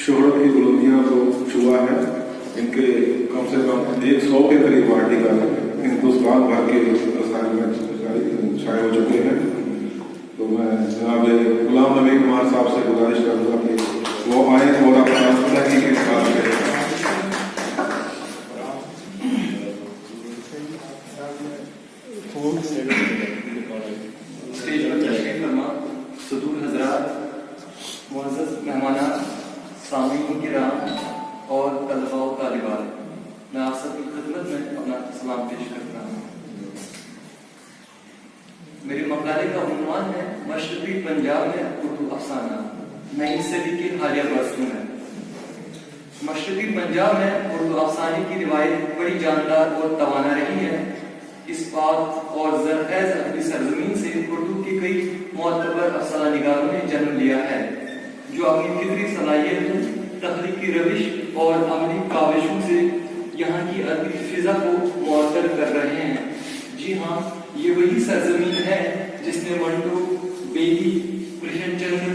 शोहरत की बुलंदियों को छुआ है। इनके कम से कम 100 के करीब आर्टिकल हिंदुस्तान भर के रसायन में छाए हो चुके हैं। तो मैं जनाब गुलाम नबी कुमार साहब से गुजारिश करूँगा कि वो आए और अपना तहकीक के साथ स्टेज पर तशरीफ फरमा सदूर हजरात, मुअज़्ज़ज़ मेहमानान, सामीन किराम और तलबा व तालिबात, मैं आप सबकी खिदमत में अपना सलाम पेश करता हूँ। मेरे मकाले का उन्वान है मशरक़ी पंजाब में उर्दू अफसाना, नई सदी के हालिया बरसों में। मशरक़ी पंजाब में उर्दू अफसाने की रिवायत बड़ी जानदार और तवाना रही है। इस बात और ज़रख़ैज़ अपनी सरज़मीन से उर्दू के कई मोतबर अफसाना निगारों ने जन्म लिया है, जो अपनी फिक्री सलाहियतों, तख्लीकी रविश और अमली काविशों से यहाँ की अदबी फ़िज़ा को मुअत्तर कर रहे हैं। जी हाँ, ये वही सरज़मीन है जिसने मंटो, बेली, कृष्ण चंद्र,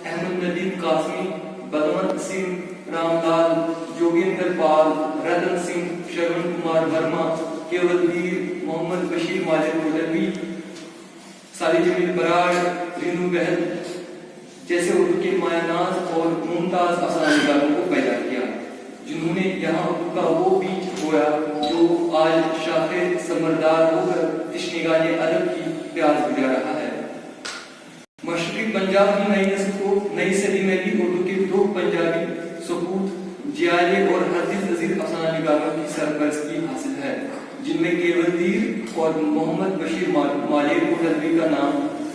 अहमद नदीम कासमी, बलवंत सिंह, रामलाल, जोगेंद्र पाल, रतन सिंह, श्रवण कुमार वर्मा, केवलदीर, मोहम्मद बशीर माजिद मुदव्वी, साली जमील बराड़, रीनू बहल जैसे उर्दू के मायानाज और मुमताज अफसाना निगारों को पैदा किया, जिन्होंने यहाँ उर्दू का वो बीज बोया जो आज शाखे समरदार होकर तिश्निगाने अदब की प्यास बुझा रहा है। मशरक़ी पंजाब की नई नस्ल को नई सदी में भी उर्दू के दो पंजाबी सपूत, जियाले और हदीस नज़ीर अफसाना निगारों की सरपरस्ती हासिल है, जिनमें केवलदीर और मोहम्मद बशीर माजिद मुदव्वी का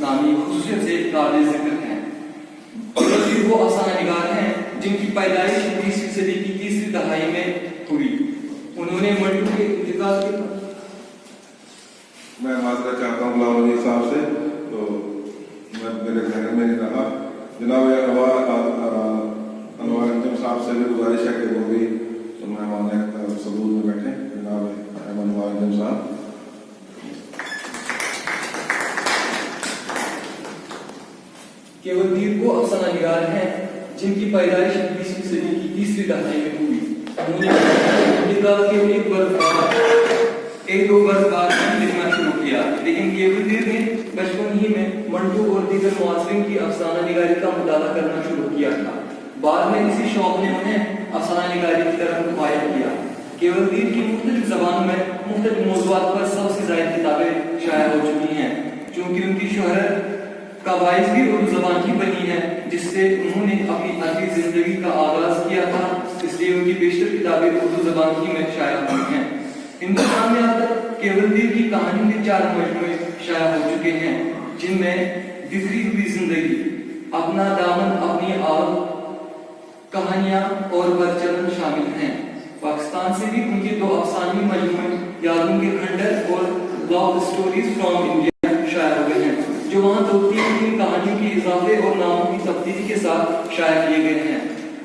नामी खुसूसियत से काबिल ज़िक्र हैं। केवलदीर वो अफसाना निगार हैं जिनकी पैदाइश 20वीं सदी की तीसरी दहाई में हुई। उन्होंने मंटू के इंतकाल के मैं माजरा चाहता हूँ गुलाम नबी साहब से, तो मैं मेरे घर में नहीं रहा। जनाब अनवर अंजम साहब से भी गुजारिश है कि वो भी मेहमान सबूत में बैठे। जनाब अनवर अंजम साहब। केवलदीर वो अफसाना निगार हैं जिनकी पैदाइश 20वीं सदी की तीसरी दहाई में हुई। उन्होंने इंतकाल के एक दो बरस बाद लिखना शुरू किया, लेकिन केवलदीर ने बचपन ही में मंटू और दीगर मुआसरिन की अफसाना निगारी का मुताला करना शुरू किया था। बाद में इसी शौक ने उन्हें अफसाना निगारी की तरफ मायल किया। केवलदीर की मुख्तलिफ ज़बानों में मुख्तलिफ मौज़ूआत पर सबसे ज़ायद किताबें शाया हो चुकी हैं। चूँकि उनकी शोहरत का बाइस भी उर्दू ज़बान की बनी है, जिससे उन्होंने अपनी अदबी ज़िंदगी का आगाज़ किया था, इसलिए उनकी बेशतर किताबें उर्दू ज़बान की में शाया हुई हैं। हिंदुस्तान में अब तक केवलदीर की कहानियों के 4 मजमूए शाया हो चुके हैं, जिनमें बिखरी हुई जिंदगी, अपना दामन अपनी आग, कहानियां और बरचलन शामिल हैं। पाकिस्तान से भी उनके 2 अफसानी मजमूए यादों के खंडर और लव स्टोरीज फ्रॉम इंडिया शाया हुए हैं, जो वहाँ 2-3 कहानियों के इजाफे और नामों की तब्दीली के साथ शाया किए गए हैं।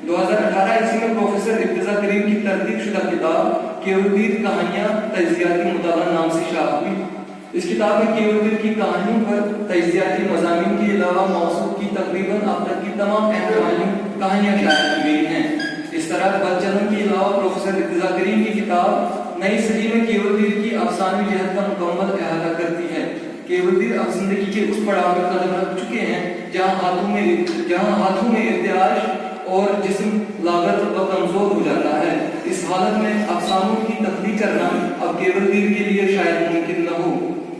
2018 ईस्वी में प्रोफेसर इब्तिजा करीम की तरतीब शुदा किताब केवलदीर कहानियां तज्जियाती मुताला नाम से शाया हुई। इस किताब में केवलदीर की कहानियों पर तज्जियाती मज़ामीन के अलावा मौसूल की तकरीबन अब तक की तमाम अहम कहानियां शाया की गई हैं। इस तरह बदचलन के अलावा प्रोफेसर इब्तिजा करीम की किताब नई सदी में केवलदीर की अफसानवी जहत का मुकम्मल अहाता करती है। केवलदीर अब जिंदगी के उस पड़ाव पर कदम रख चुके हैं जहाँ हाथों में इर्तियाश और जिस्म लागत व कमजोर हो जाता है। इस हालत में अफसानों की तख्लीक करना अब केवलदीर के लिए शायद मुमकिन न हो,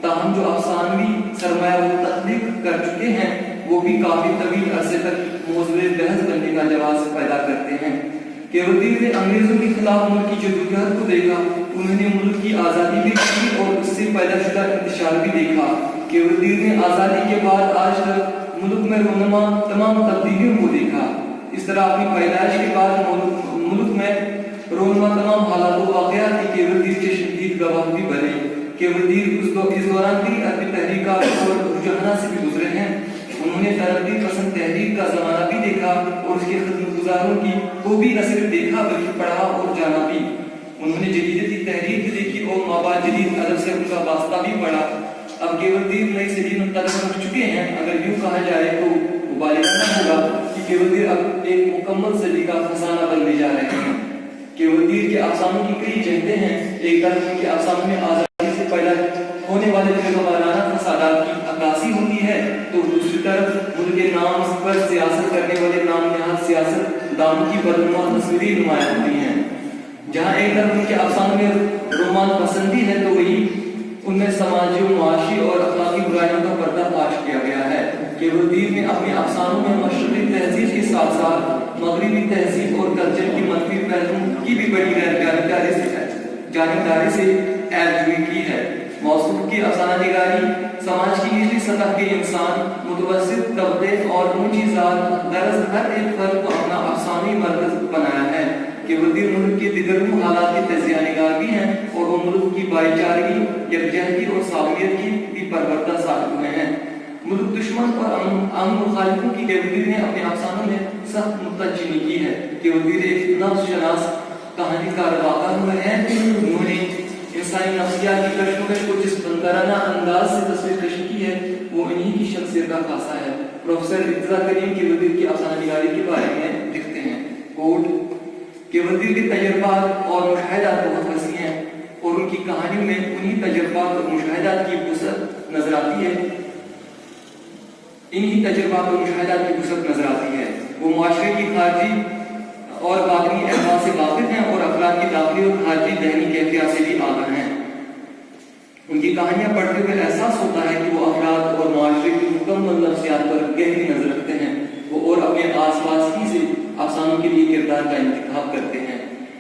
ताहम जो अफसानवी सरमाया वो तख्लीक कर चुके हैं वो भी काफी तवील अरसे तक मौज़ूए बहस बनने का जवाब पैदा करते हैं। केवलदीर ने अंग्रेजों के खिलाफ मुल्क की जदोजहद को देखा, उन्होंने मुल्क की आज़ादी भी की और उससे पैदा शुदा इंतशार भी देखा। केवलदीर ने आज़ादी के बाद आज तक मुल्क में रोनुमा तमाम तब्दीलियों को देखा। इस तरह अपनी पैदाइश के बाद मुल्क में रोनुमा तमाम हालात व वाक़यात की केवलदीर के शदीद गवाह भी बने। केवलदीर इस दौरान कई अदबी तहरीकात और रुझानात से भी गुजरे हैं। उन्होंने तरक्की पसंद तहरीक का ज़माना भी देखा और उसके खिदमतगुजारों की को भी न सिर्फ देखा बल्कि पढ़ा और जाना भी। उन्होंने जदीदी तहरीक भी देखी और माबाद जदीद अदब से उनका वास्ता भी पढ़ा। अब केवलदीर नई सदी में कदम रख चुके हैं। अगर यूँ कहा जाए तो मुबालिगा न होगा कि केवलदीर अब एक मुकम्मल मुकम्मल सदी का खजाना बनने जा रहे हैं। केवलदीर के अफसानों की कई जहतें हैं। एक तरफ उनके अफसानों में आजादी से पैदा होने वाले बेगवाराना फसादात की अक्कासी होती है, तो दूसरी तरफ उनके नाम पर सियासत करने वाले नाम नहाद सियासत दामों की बदनुमा तस्वीरें नुमायां होती हैं। जहाँ एक तरफ उनके अफसानों में रोमान पसंदी है, तो वही उनमें समाजी, मुआशी और अखलाकी बुराइयों का पर्दाफाश किया गया है। केवलदीर ने अपने अफसानों में मशरक़ी तहजीब के साथ साथ मगरबी तहजीब और कल्चर की मनफी पहलुओं की भी बड़ी जानकारी से ऐबजोई की है। मौसूफ की अफसाना निगारी समाज की निचली सतह के इंसान, मुतवस्सित तबके और ऊंची जात दरअसल हर एक फर्द को अपना अफसानी मरकज बनाया है। केवलदीर मुल्क के दिगरगू हालात के तजिया निगार भी हैं और वो मुल्क की भाईचारगी, यकजहती और साबियत की भी परवरदा साबित हुए हैं। मुल्क दुश्मन और अमन मुखालिफों की केवलदीर ने अपने अफसानों में सख्त नुक्ताचीनी की है। केवलदीर एक नफ्स कहानीकार वाक़ा हुए हैं। उन्होंने इंसानी नफ्सियात की कशमकश को जिस फनकाराना अंदाज से तस्वीर कशी की है, वो इन्हीं की शख्सियत का खासा है। प्रोफेसर इर्तिजा करीम केवलदीर की अफसाना निगारी के बारे में लिखते हैं, कोट, केवलदीर के तजर्बात और मुशाहिदात बहुत वसी हैं और उनकी कहानियों में उन्हीं तजर्बात और मुशाहिदात की वुसअत नजर आती है। इन्हीं तजर्बात और मुशाहिदात की वुसअत नजर आती है। वो माशरे की खारजी और बातनी अहवाल से वाकिफ हैं और अखलाक की दाखिली और खारजी दहनी कैफियत से भी आगाह हैं। उनकी कहानियां पढ़ते हुए एहसास होता है कि वो अफराद और माशरे की मुकम्मल नफ्सियात पर गहरी नजर रखते हैं। वो और अपने आस पास ही से अफसानों के लिए किरदार का इंतखाब करते हैं।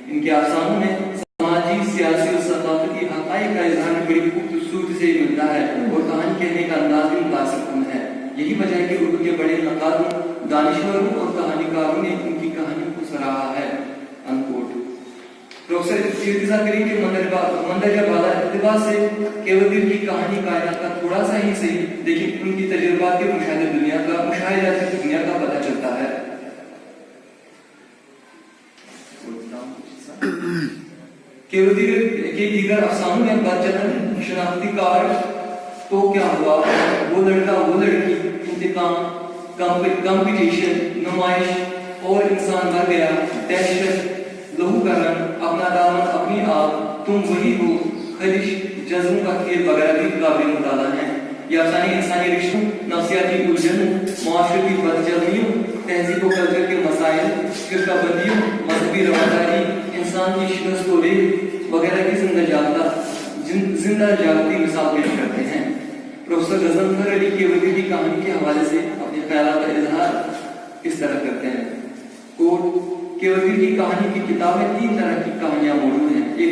इनके अफसानों में समाजी, सियासी और सकाफती हक़ाइक़ का इज़हार बड़ी खूबसूरती से मिलता है और कहानी कहने का अंदाज भी मुतासिर है। यही वजह है कि उर्दू के बड़े नक़ादों, दानिशवरों और कहानीकारों ने उनकी कहानियों को सराहा है। अनकोट। प्रोफेसर इर्तिजा करीम के मंदरजा बाला इत्तिबा से केवलदीर की कहानी कायनात का थोड़ा सा ही सही, लेकिन उनकी तजुर्बात के मुशाहिदात दुनिया का पता चलता है। केवलदीर के दीगर अफसानों में बदचलन, शनाख्ती कार्ड, तो क्या हुआ, वो लड़का वो लड़की, इंतकाम, कंपटीशन, नुमाइश और इंसान मर गया, दहशत, लहू का रंग, अपना दामन अपनी आग, तुम वही हो, खलिश, जज्बों का खेल वगैरह भी काबिल मुताला है। ये अफसाने इंसानी रिश्तों, नफ्सियाती उलझनों, माशरे की बदजलियों, तहजीब और कल्चर के मसाइल, फिरकाबंदियों, मजहबी रवादारी, इंसान की शिकस्त और वगैरह की जिंदा जागती मिसाल पेश करते हैं। प्रोफेसर गजनफर अली केवलदीर की कहानी के हवाले से अपने ख्यालात का इजहार इस तरह करते हैं, कोट, केवलदीर की कहानी की किताब में 3 तरह की कहानियां मौजूद हैं। एक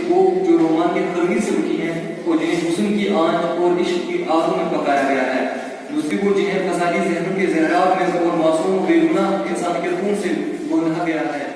वो जो रोमान के खमीर से उठी हैं और जिन्हें हुस्न की आंच और इश्क की आगों में पकाया गया है। दूसरी वो जिन्हें फसादी ज़हनों के ज़हराब में और मासूम बेगुनाह इंसान के खून से बोला गया है।